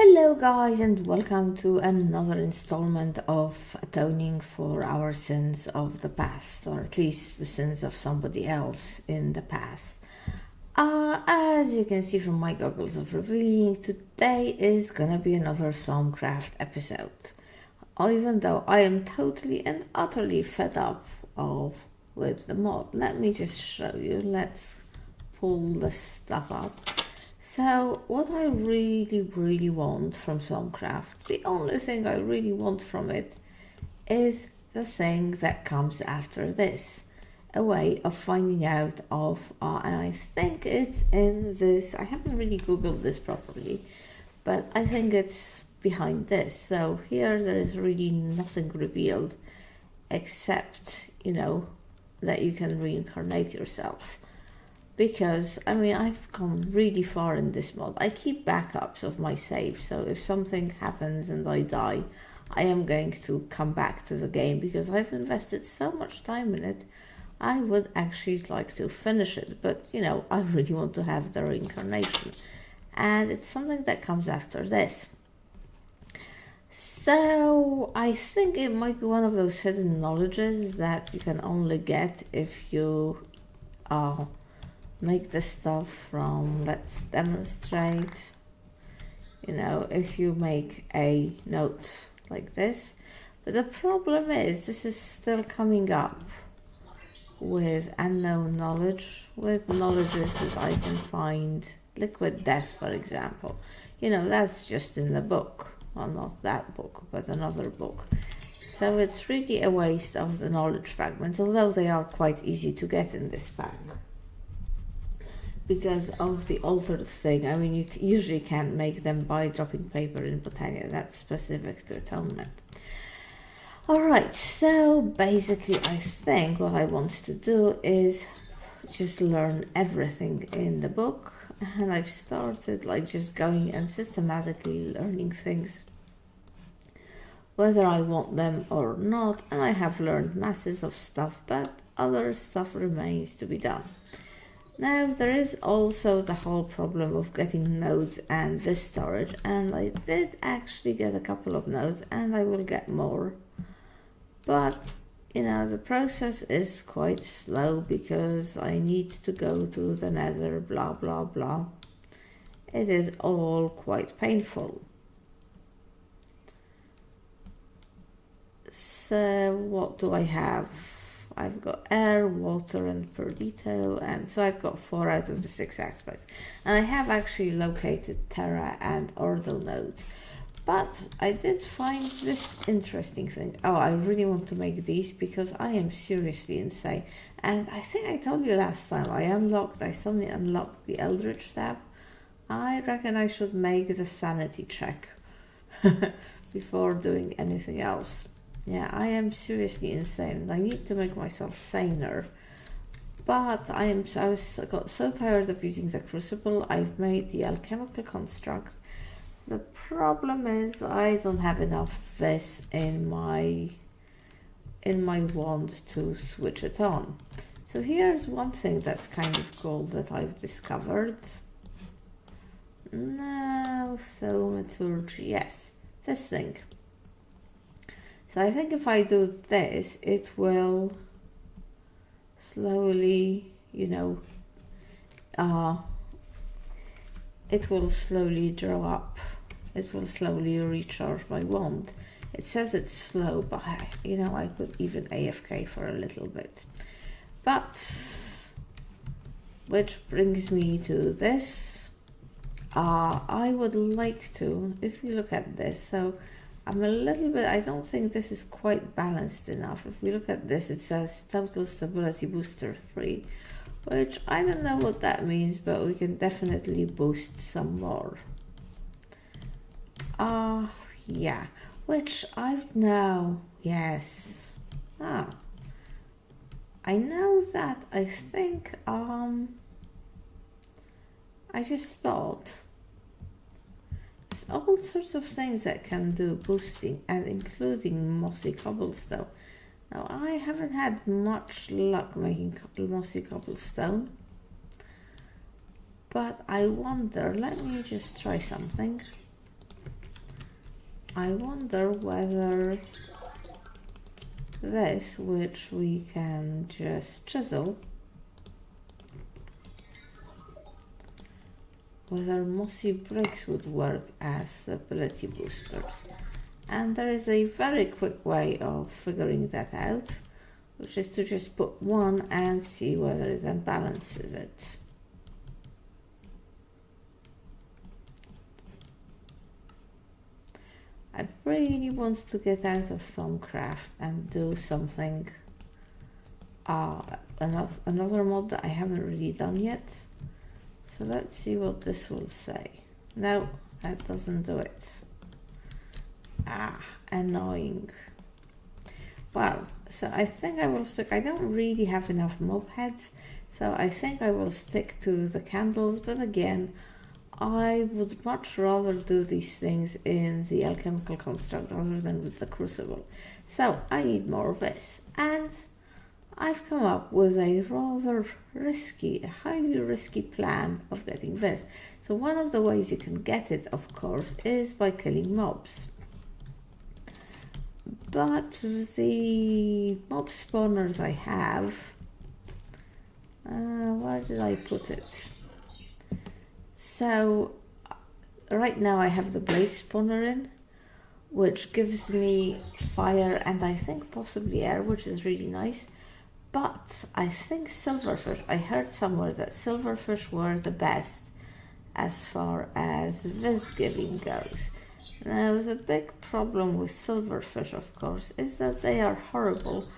Hello guys, and welcome to another installment of atoning for our sins of the past, or at least the sins of somebody else in the past. As you can see from my goggles of revealing, today is gonna be another Thaumcraft episode. Even though I am totally and utterly fed up with the mod. Let me just show you. Let's pull this stuff up. So what I really want from Thaumcraft, the only thing I really want from it is the thing that comes after this. A way of finding out and I think it's in this, I haven't really googled this properly, but I think it's behind this. So here there is really nothing revealed except, that you can reincarnate yourself. Because, I've gone really far in this mod. I keep backups of my save, so if something happens and I die, I am going to come back to the game because I've invested so much time in it. I would actually like to finish it, but, I really want to have the reincarnation. And it's something that comes after this. So, I think it might be one of those hidden knowledges that you can only get if you make the stuff from, let's demonstrate, if you make a note like this. But the problem is this is still coming up with unknown knowledge, with knowledges that I can find. Liquid death, for example, that's just in the book. Well, not that book, but another book. So it's really a waste of the knowledge fragments, although they are quite easy to get in this pack. Because of the altered thing, you usually can't make them by dropping paper in Botania. That's specific to Atonement. Alright, so basically I think what I want to do is just learn everything in the book. And I've started just going and systematically learning things, whether I want them or not. And I have learned masses of stuff, but other stuff remains to be done. Now, there is also the whole problem of getting nodes and this storage, and I did actually get a couple of nodes, and I will get more. But, the process is quite slow because I need to go to the nether, blah, blah, blah. It is all quite painful. So, what do I have? I've got air, water, and Perdito, and so I've got 4 out of the 6 aspects. And I have actually located Terra and Ordo nodes. But I did find this interesting thing. Oh, I really want to make these because I am seriously insane. And I think I told you last time I suddenly unlocked the Eldritch tab. I reckon I should make the Sanity check before doing anything else. Yeah, I am seriously insane. I need to make myself saner. But I got so tired of using the crucible, I've made the alchemical construct. The problem is I don't have enough of this in my wand to switch it on. So here's one thing that's kind of cool that I've discovered. No, thaumaturgy, yes, this thing. So I think if I do this, it will slowly, it will slowly draw up. It will slowly recharge my wand. It says it's slow, but I could even AFK for a little bit. But, which brings me to this. I would like to, if you look at this, so I don't think this is quite balanced enough. If we look at this, it says total stability booster 3, which I don't know what that means, but we can definitely boost some more. Yeah, which I've now, yes. I know that, I think, I just thought, there's all sorts of things that can do boosting, and including mossy cobblestone. Now, I haven't had much luck making mossy cobblestone, but I wonder, let me just try something. I wonder whether this, which we can just chisel, whether mossy bricks would work as the ability boosters. And there is a very quick way of figuring that out, which is to just put one and see whether it then balances it. I really want to get out of Thaumcraft and do something, another mod that I haven't really done yet. So let's see what this will say. No, that doesn't do it. Annoying. Well, so I think I will stick. I don't really have enough mob heads, so I think I will stick to the candles, but again, I would much rather do these things in the alchemical construct rather than with the crucible. So I need more of this, and I've come up with a rather risky, a highly risky plan of getting this. So one of the ways you can get it, of course, is by killing mobs. But the mob spawners I have, where did I put it? So right now I have the blaze spawner in, which gives me fire and I think possibly air, which is really nice. But I think silverfish, I heard somewhere that silverfish were the best as far as vis giving goes. Now the big problem with silverfish, of course, is that they are horrible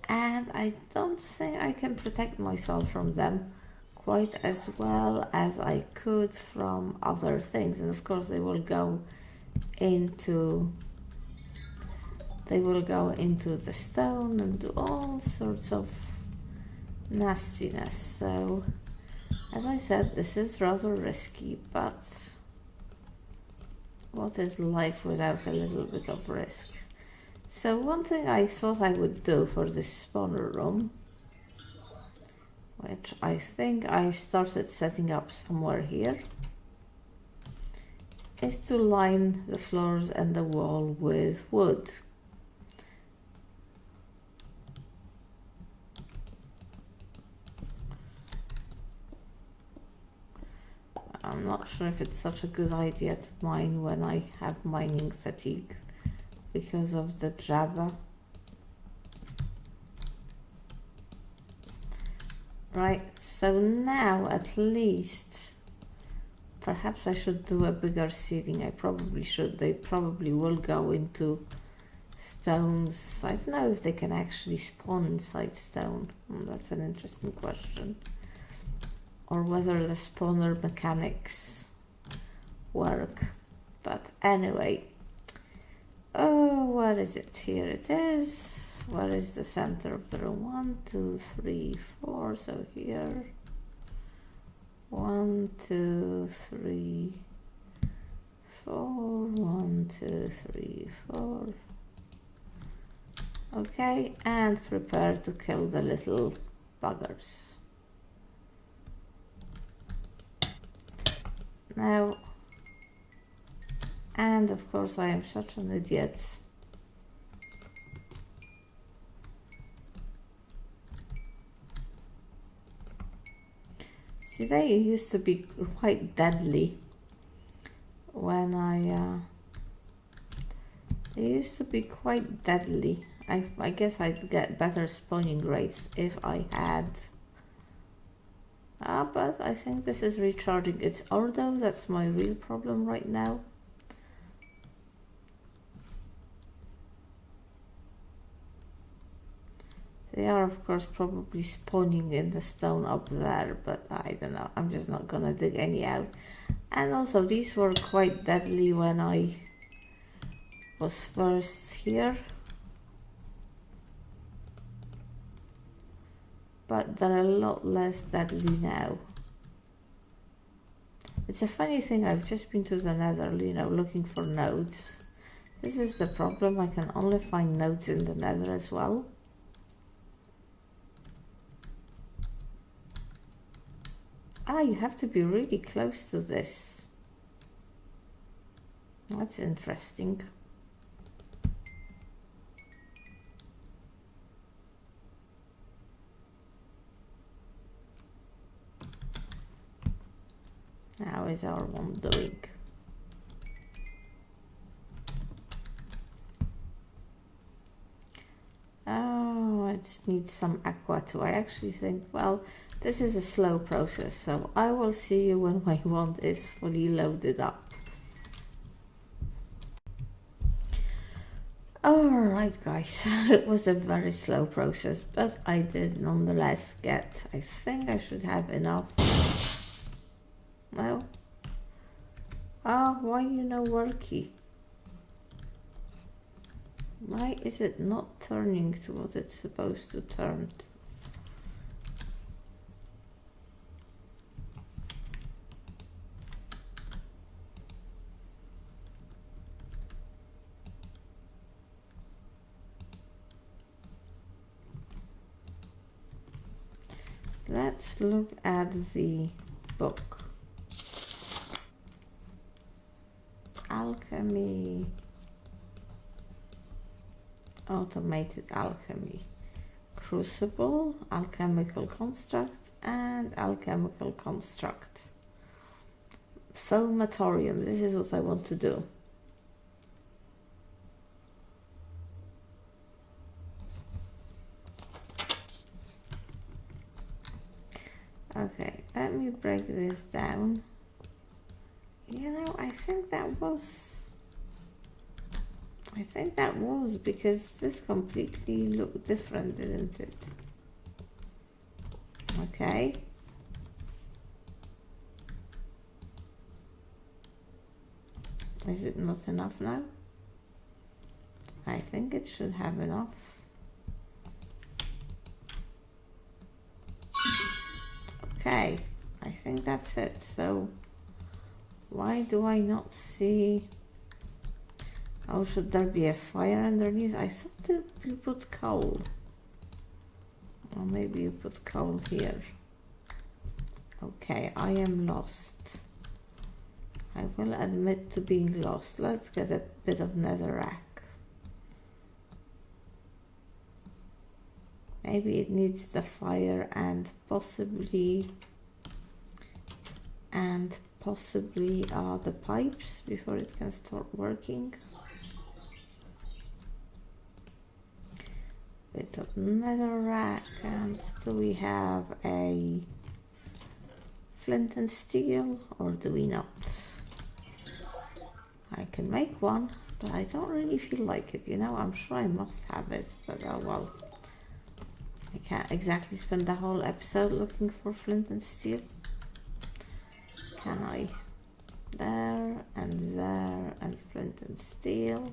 and I don't think I can protect myself from them quite as well as I could from other things. And of course they will go into the stone and do all sorts of nastiness. So as I said, this is rather risky, but what is life without a little bit of risk? So one thing I thought I would do for this spawner room, which I think I started setting up somewhere here, is to line the floors and the wall with wood. I'm not sure if it's such a good idea to mine when I have mining fatigue because of the Jabba. Right, so now at least, perhaps I should do a bigger seeding. I probably should. They probably will go into stones. I don't know if they can actually spawn inside stone. That's an interesting question. Or whether the spawner mechanics work. But anyway, oh, what is it? Here it is. Where is the center of the room? 1, 2, 3, 4. So here, 1, 2, 3, 4. 1, 2, 3, 4. Okay, and prepare to kill the little buggers. Now, and of course I am such an idiot. See, they used to be quite deadly when they used to be quite deadly. I guess I'd get better spawning rates if I had. But I think this is recharging its Ordo. That's my real problem right now. They are, of course, probably spawning in the stone up there, but I don't know. I'm just not gonna dig any out. And also, these were quite deadly when I was first here. But they're a lot less deadly now. It's a funny thing, I've just been to the Nether, you know, looking for nodes. This is the problem, I can only find nodes in the Nether as well. You have to be really close to this. That's interesting. How is our one doing? Oh, I just need some aqua too. I actually think, well, this is a slow process, so I will see you when my wand is fully loaded up. Alright guys, it was a very slow process, but I did nonetheless get, I think I should have enough. No? Oh, why you no worky? Why is it not turning to what it's supposed to turn to? Let's look at the book. Alchemy. Automated alchemy. Crucible, alchemical construct, and alchemical construct. Thaumatorium, this is what I want to do. Okay, let me break this down. You know, I think that was because this completely looked different, didn't it? Okay. Is it not enough now? I think it should have enough. Okay, I think that's it. So why do I not see? Oh, should there be a fire underneath? I thought that you put coal. Or maybe you put coal here. Okay, I am lost. I will admit to being lost. Let's get a bit of netherrack. Maybe it needs the fire and possibly the pipes before it can start working. Bit of netherrack, and do we have a flint and steel or do we not? I can make one, but I don't really feel like it, you know. I'm sure I must have it, but oh well. I can't exactly spend the whole episode looking for flint and steel. Can I? There and flint and steel.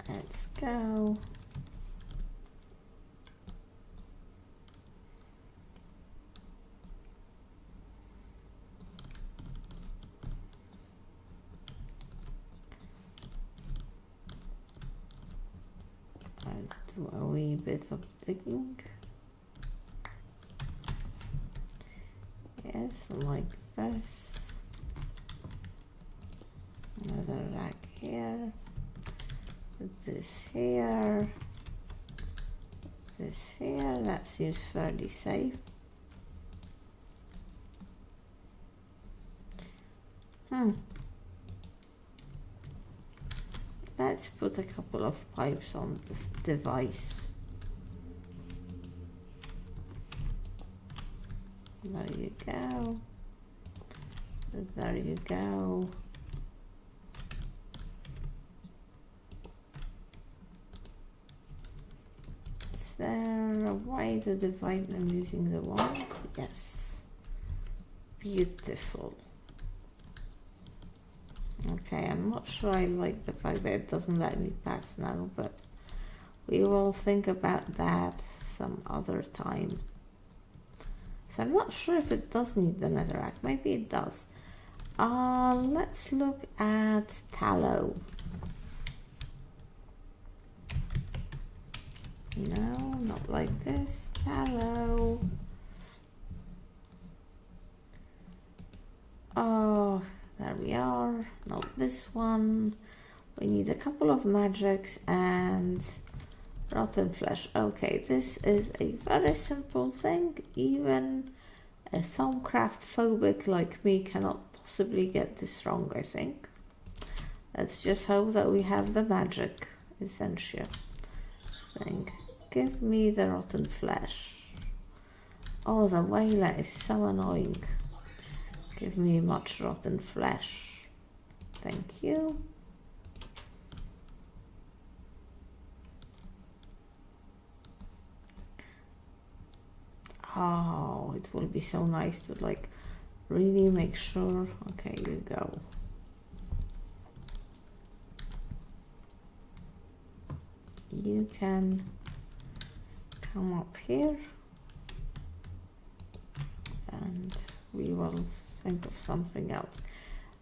Let's go. Let's do a wee bit of digging. Yes, like this. Another rack here. This here. This here. That seems fairly safe. Let's put a couple of pipes on this device. There you go. There you go. Is there a way to divide them using the wand? Yes. Beautiful. Okay, I'm not sure I like the fact that it doesn't let me pass now, but we will think about that some other time. So I'm not sure if it does need the netherrack. Maybe it does. Let's look at tallow. No, not like this. Tallow. Oh, there we are. Not this one. We need a couple of magics and Rotten flesh. Okay, this is a very simple thing. Even a Thaumcraft phobic like me cannot possibly get this wrong, I think. Let's just hope that we have the magic essential thing. Give me the rotten flesh. Oh, the whaler is so annoying. Give me much rotten flesh. Thank you. Oh, it will be so nice to like really make sure. Okay, you go. You can come up here and we will think of something else.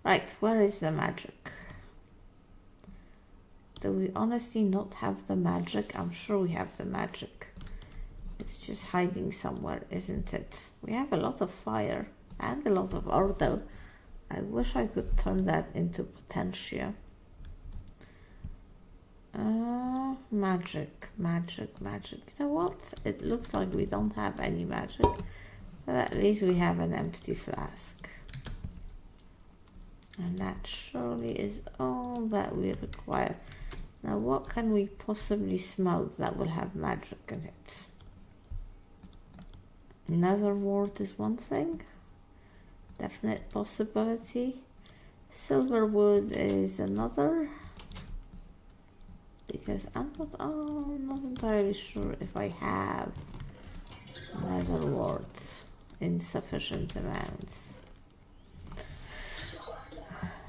Right, where is the magic? Do we honestly not have the magic? I'm sure we have the magic. It's just hiding somewhere, isn't it? We have a lot of fire and a lot of ordo. I wish I could turn that into potentia. Magic. You know what? It looks like we don't have any magic, but at least we have an empty flask. And that surely is all that we require. Now, what can we possibly smell that will have magic in it? Nether wart is one thing. Definite possibility. Silver wood is another. Because I'm not entirely sure if I have nether wart in sufficient amounts.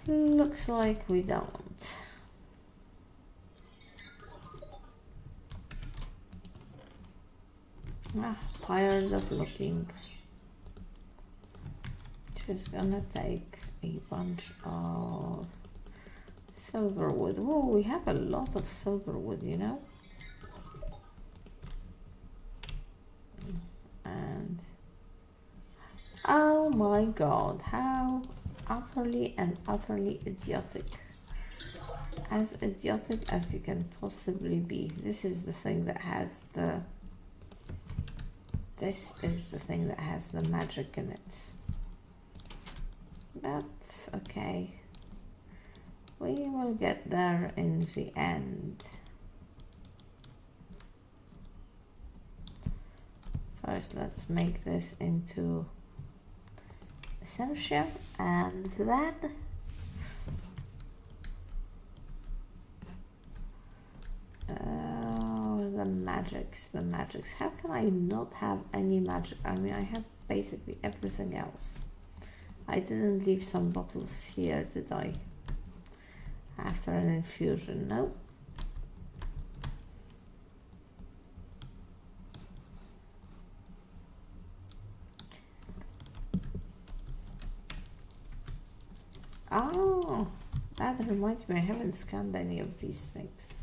Looks like we don't. Tired of looking. Just gonna take a bunch of silver wood. Whoa, we have a lot of silver wood, you know? And oh my god, how utterly and utterly idiotic. As idiotic as you can possibly be. This is the thing that has the magic in it. But okay. We will get there in the end. First, let's make this into essential, and then the magics. How can I not have any magic? I mean, I have basically everything else. I didn't leave some bottles here, did I? After an infusion, no. Oh, that reminds me, I haven't scanned any of these things.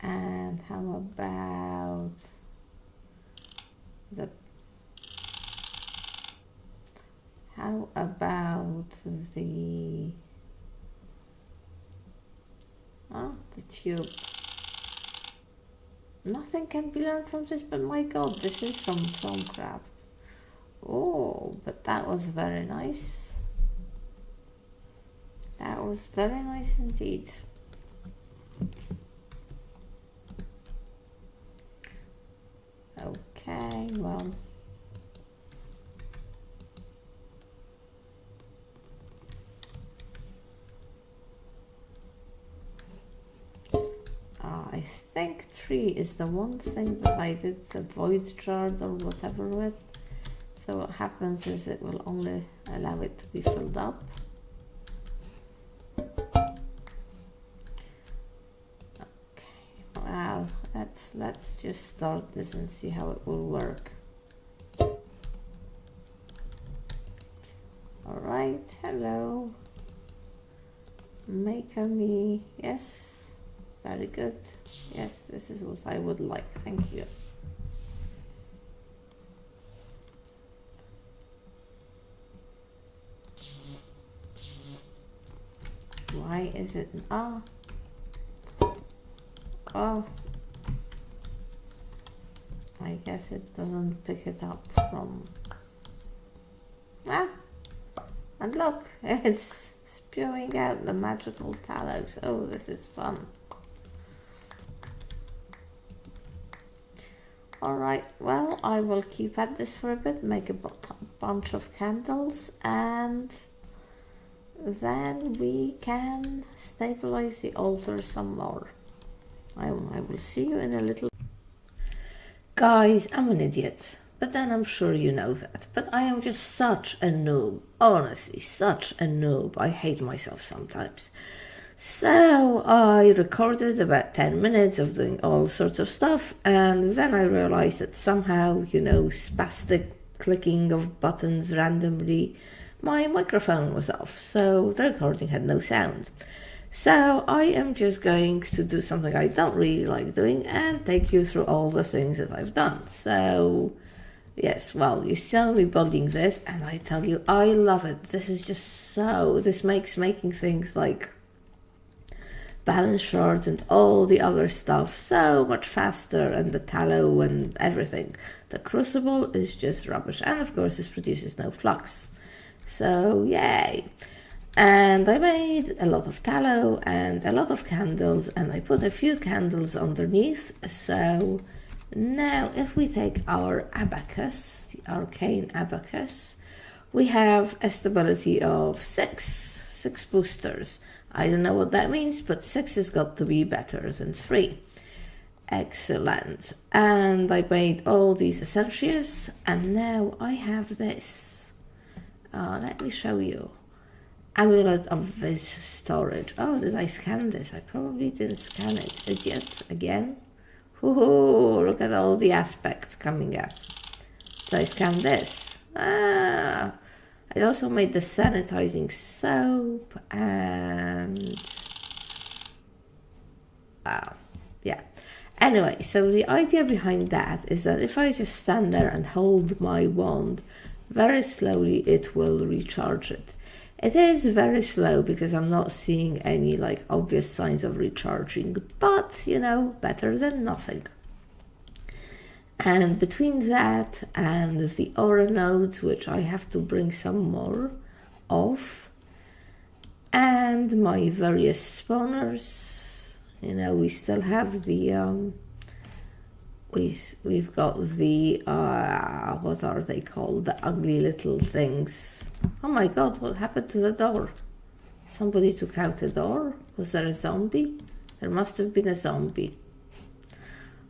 And how about the tube? Nothing can be learned from this, but my god, this is from Thaumcraft. Oh, but that was very nice. That was very nice indeed. Okay, well. I think 3 is the one thing that I did the void shard or whatever with. So what happens is it will only allow it to be filled up. Okay, well, let's just start this and see how it will work. Alright, hello. Make me, yes. Very good. Yes, this is what I would like. Thank you. Why is it? Oh. I guess it doesn't pick it up from... And look, it's spewing out the magical tallows. Oh, this is fun. Alright, well, I will keep at this for a bit, make a bunch of candles, and then we can stabilize the altar some more. I will see you in a little... Guys, I'm an idiot, but then I'm sure you know that. But I am just such a noob, honestly, such a noob. I hate myself sometimes. So I recorded about 10 minutes of doing all sorts of stuff, and then I realized that somehow, spastic clicking of buttons randomly, my microphone was off, so the recording had no sound. So I am just going to do something I don't really like doing and take you through all the things that I've done. So yes, well, you saw me building this, and I tell you, I love it. This is just this makes making things like balance shards and all the other stuff so much faster, and the tallow and everything. The crucible is just rubbish, and of course this produces no flux. So yay! And I made a lot of tallow and a lot of candles, and I put a few candles underneath. So now if we take our abacus, the arcane abacus, we have a stability of six boosters. I don't know what that means, but 6 has got to be better than 3. Excellent. And I made all these essentials, and now I have this. Let me show you. Amulet of Viz storage. Oh, did I scan this? I probably didn't scan it. Idiot again. Woohoo! Look at all the aspects coming up. So I scanned this. I also made the sanitizing soap, and yeah. Anyway, so the idea behind that is that if I just stand there and hold my wand, very slowly it will recharge it. It is very slow because I'm not seeing any obvious signs of recharging, but better than nothing. And between that and the aura nodes, which I have to bring some more of, and my various spawners, we still have the we've got the what are they called, the ugly little things. Oh my god, what happened to the door? Somebody took out the door? Was there a zombie? There must have been a zombie.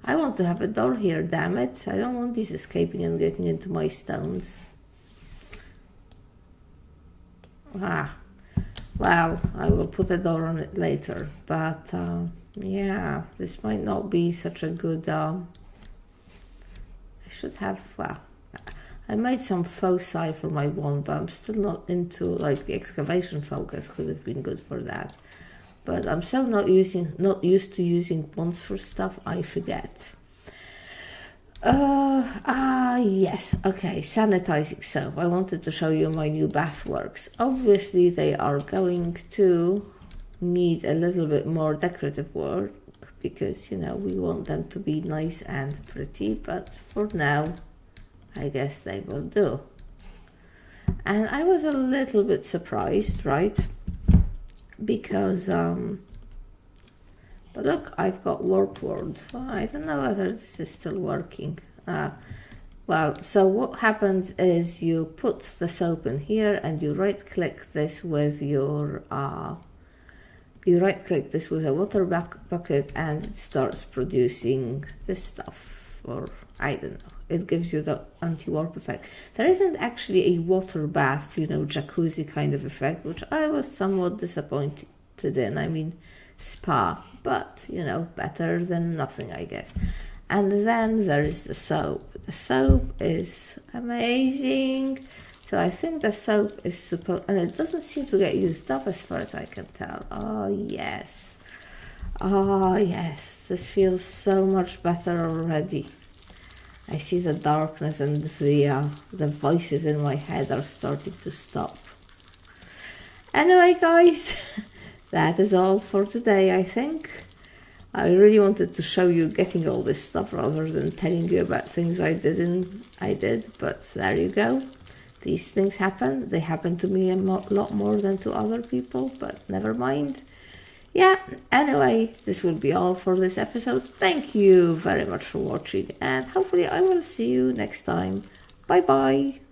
I want to have a door here, damn it. I don't want these escaping and getting into my stones. Well, I will put a door on it later, but yeah, this might not be such a good... I should have... I made some foci for my wand, but I'm still not into the excavation focus. Could have been good for that. But I'm so not used to using wands for stuff, I forget. Yes, okay, sanitizing soap. I wanted to show you my new bathworks. Obviously, they are going to need a little bit more decorative work because, we want them to be nice and pretty, but for now, I guess they will do. And I was a little bit surprised, right? Because, but look, I've got warp ward. Well, I don't know whether this is still working. Well, so what happens is you put the soap in here and you right click this with your, you right click this with a water bucket and it starts producing this stuff, or I don't know. It gives you the anti-warp effect. There isn't actually a water bath, jacuzzi kind of effect, which I was somewhat disappointed in. I mean, spa, but, better than nothing, I guess. And then there is the soap. The soap is amazing. So I think the soap is supposed, and it doesn't seem to get used up as far as I can tell. Oh, yes. Oh, yes. This feels so much better already. I see the darkness and the voices in my head are starting to stop. Anyway, guys, that is all for today, I think. I really wanted to show you getting all this stuff rather than telling you about things I did, but there you go. These things happen. They happen to me a lot more than to other people, but never mind. Yeah, anyway, this will be all for this episode. Thank you very much for watching, and hopefully I will see you next time. Bye bye.